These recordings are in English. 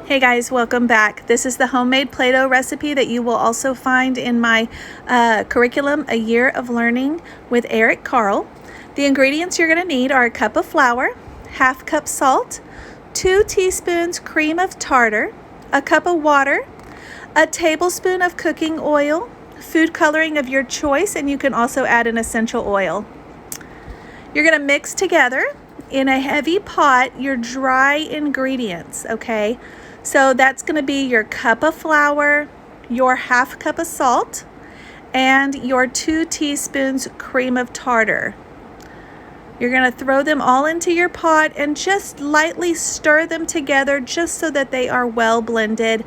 Hey guys, welcome back. This is the homemade Play-Doh recipe that you will also find in my curriculum, A Year of Learning with Eric Carle. The ingredients you're going to need are a cup of flour, half cup salt, 2 teaspoons cream of tartar, a cup of water, a tablespoon of cooking oil, food coloring of your choice, and you can also add an essential oil. You're going to mix together in a heavy pot your dry ingredients, okay? So that's going to be your cup of flour, your half cup of salt, and your 2 teaspoons cream of tartar. You're going to throw them all into your pot and just lightly stir them together just so that they are well blended.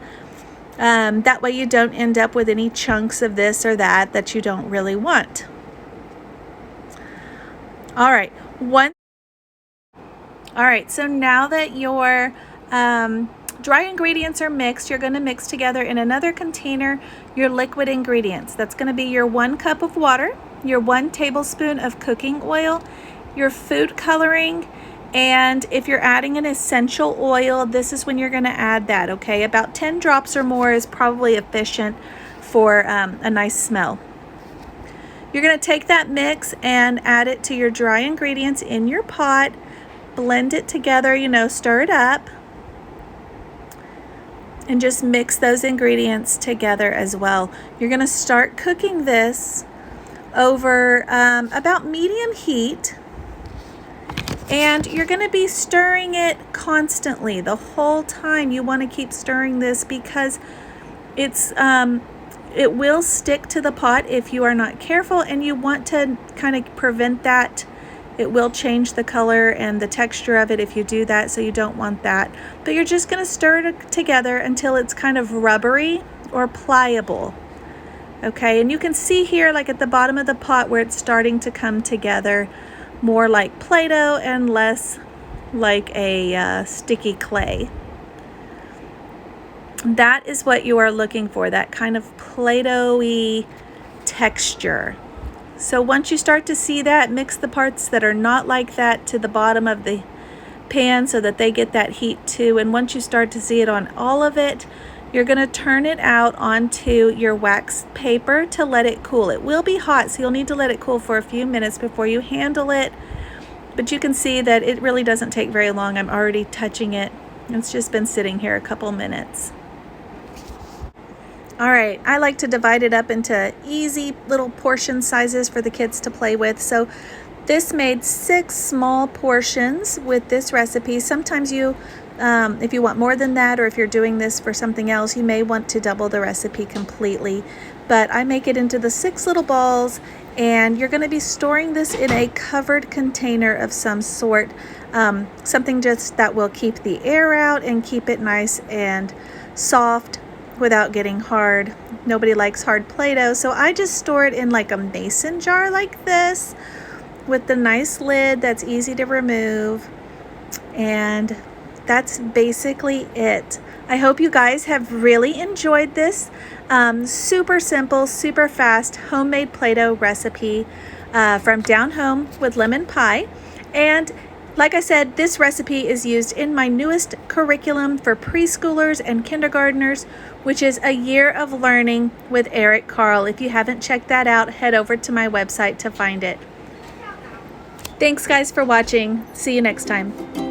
That way you don't end up with any chunks of this or that you don't really want. All right, so now that your dry ingredients are mixed, you're going to mix together in another container your liquid ingredients. That's going to be your 1 cup of water, your 1 tablespoon of cooking oil, your food coloring, and if you're adding an essential oil, this is when you're going to add that, okay? About 10 drops or more is probably efficient for a nice smell. You're going to take that mix and add it to your dry ingredients in your pot, blend it together, stir it up, and just mix those ingredients together as well. You're going to start cooking this over about medium heat, and you're going to be stirring it constantly the whole time. You want to keep stirring this because it will stick to the pot if you are not careful, and you want to kind of prevent that. It will change the color and the texture of it if you do that, so you don't want that. But you're just going to stir it together until it's kind of rubbery or pliable. Okay, and you can see here, like at the bottom of the pot, where it's starting to come together more like Play-Doh and less like a sticky clay. That is what you are looking for, that kind of Play-Doh-y texture. So once you start to see that, mix the parts that are not like that to the bottom of the pan so that they get that heat too. And once you start to see it on all of it, you're going to turn it out onto your wax paper to let it cool. It will be hot, so you'll need to let it cool for a few minutes before you handle it. But you can see that it really doesn't take very long. I'm already touching it. It's just been sitting here a couple minutes. All right, I like to divide it up into easy little portion sizes for the kids to play with. So this made 6 small portions with this recipe. Sometimes you, if you want more than that, or if you're doing this for something else, you may want to double the recipe completely. But I make it into the 6 little balls, and you're going to be storing this in a covered container of some sort. Something just that will keep the air out and keep it nice and soft without getting hard. Nobody likes hard Play-Doh, so I just store it in like a mason jar like this with the nice lid that's easy to remove, and that's basically it. I hope you guys have really enjoyed this super simple, super fast homemade Play-Doh recipe from Down Home with Lemon Pie. And like I said, this recipe is used in my newest curriculum for preschoolers and kindergartners, which is A Year of Learning with Eric Carle. If you haven't checked that out, head over to my website to find it. Thanks guys for watching. See you next time.